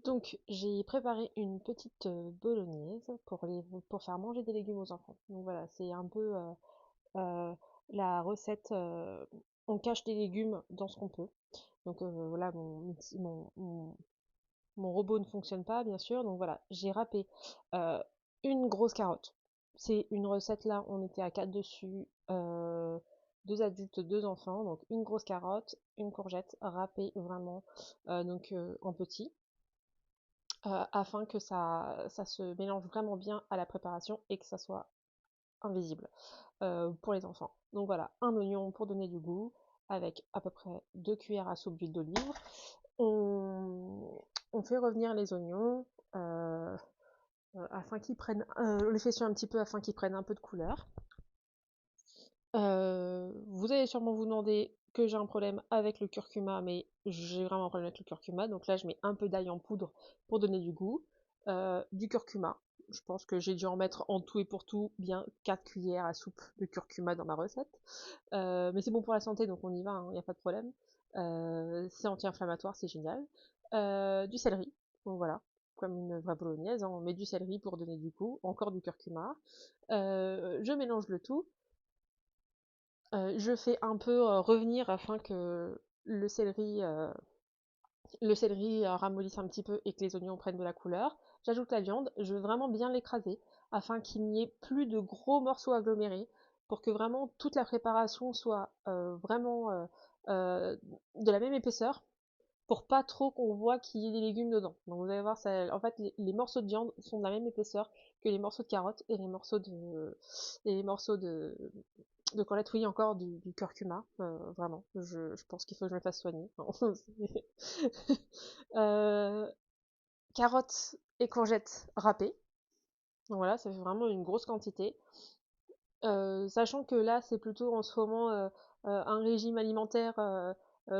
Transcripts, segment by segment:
Donc, j'ai préparé une petite bolognaise pour faire manger des légumes aux enfants. Donc voilà, c'est un peu euh, la recette. On cache des légumes dans ce qu'on peut. Donc voilà, mon robot ne fonctionne pas, bien sûr. Donc voilà, j'ai râpé euh, une grosse carotte. C'est une recette là, on était à 4 dessus. Deux adultes, deux enfants. Donc une grosse carotte, une courgette râpée vraiment en petit afin que ça se mélange vraiment bien à la préparation et que ça soit invisible pour les enfants. Donc voilà, un oignon pour donner du goût, avec à peu près 2 cuillères à soupe d'huile d'olive. On fait revenir les oignons afin qu'ils prennent, on les fait sur un petit peu afin qu'ils prennent un peu de couleur. Vous allez sûrement vous demander que j'ai un problème avec le curcuma, mais j'ai vraiment un problème avec le curcuma. Donc là, je mets un peu d'ail en poudre pour donner du goût. Du curcuma. Je pense que j'ai dû en mettre en tout et pour tout bien 4 cuillères à soupe de curcuma dans ma recette. Mais c'est bon pour la santé, donc on y va, il n'y a pas de problème. C'est anti-inflammatoire, c'est génial. Du céleri, donc voilà, comme une vraie bolognaise, hein, on met du céleri pour donner du goût, encore du curcuma. Je mélange le tout. Je fais un peu revenir afin que le céleri, euh, le céleri ramollisse un petit peu et que les oignons prennent de la couleur. J'ajoute la viande, je veux vraiment bien l'écraser afin qu'il n'y ait plus de gros morceaux agglomérés pour que vraiment toute la préparation soit de la même épaisseur pour pas trop qu'on voit qu'il y ait des légumes dedans. Donc vous allez voir, en fait, les morceaux de viande sont de la même épaisseur que les morceaux de carottes et les morceaux de Colette, oui, encore du curcuma, vraiment. Je pense qu'il faut que je me fasse soigner. euh, Carottes et courgettes râpées. Donc voilà, ça fait vraiment une grosse quantité. Sachant que là, c'est plutôt en ce moment un régime alimentaire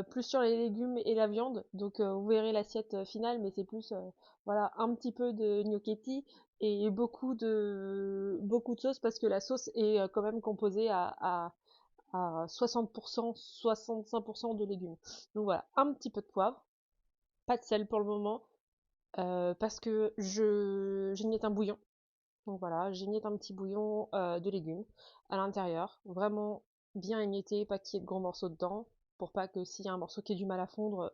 plus sur les légumes et la viande. Donc vous verrez l'assiette finale, mais c'est plus voilà, un petit peu de gnocchetti et beaucoup de sauce parce que la sauce est quand même composée à 60%, 65% de légumes. Donc voilà, un petit peu de poivre, pas de sel pour le moment, parce que j'émiette un bouillon. Donc voilà, j'émiette un petit bouillon de légumes à l'intérieur, vraiment bien émietté, pas qu'il y ait de gros morceaux dedans, pour pas que s'il y a un morceau qui ait du mal à fondre,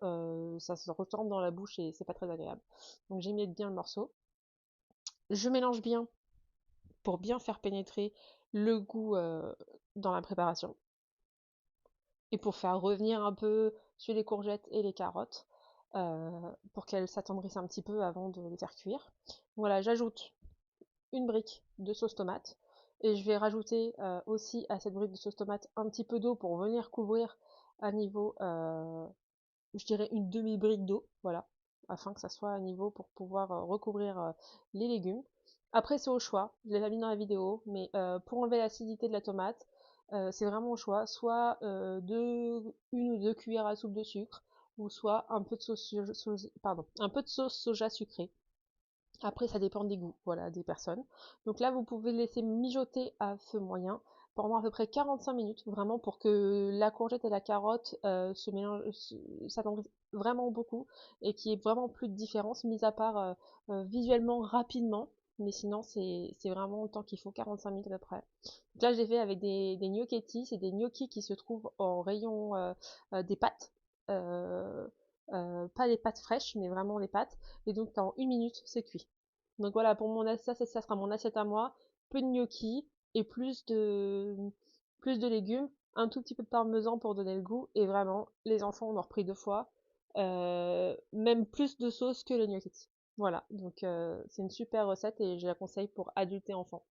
ça se retombe dans la bouche et c'est pas très agréable. Donc j'émiette bien le morceau. Je mélange bien pour bien faire pénétrer le goût dans la préparation. Et pour faire revenir un peu sur les courgettes et les carottes, pour qu'elles s'attendrissent un petit peu avant de les faire cuire. Voilà, j'ajoute une brique de sauce tomate et je vais rajouter aussi à cette brique de sauce tomate un petit peu d'eau pour venir couvrir à niveau, je dirais une demi-brique d'eau, voilà, afin que ça soit à niveau pour pouvoir recouvrir les légumes. Après, c'est au choix, je l'ai mis dans la vidéo, mais pour enlever l'acidité de la tomate, c'est vraiment au choix, soit une ou deux cuillères à soupe de sucre, ou soit un peu de sauce soja sucrée. Après, ça dépend des goûts, voilà, des personnes. Donc là, vous pouvez laisser mijoter à feu moyen pendant à peu près 45 minutes, vraiment pour que la courgette et la carotte se mélangent, s'attendrissent vraiment beaucoup et qu'il n'y ait vraiment plus de différence, mis à part visuellement rapidement. Mais sinon, c'est vraiment le temps qu'il faut, 45 minutes à peu près. Donc là, j'ai fait avec des gnocchetti, c'est des gnocchis qui se trouvent en rayon des pâtes. Euh, pas les pâtes fraîches, mais vraiment les pâtes. Et donc, en une minute, c'est cuit. Donc voilà, pour mon assiette, ça sera mon assiette à moi. Peu de gnocchi et plus de légumes. Un tout petit peu de parmesan pour donner le goût. Et vraiment, les enfants en ont repris deux fois. Même plus de sauce que les gnocchis. Voilà, donc c'est une super recette et je la conseille pour adultes et enfants.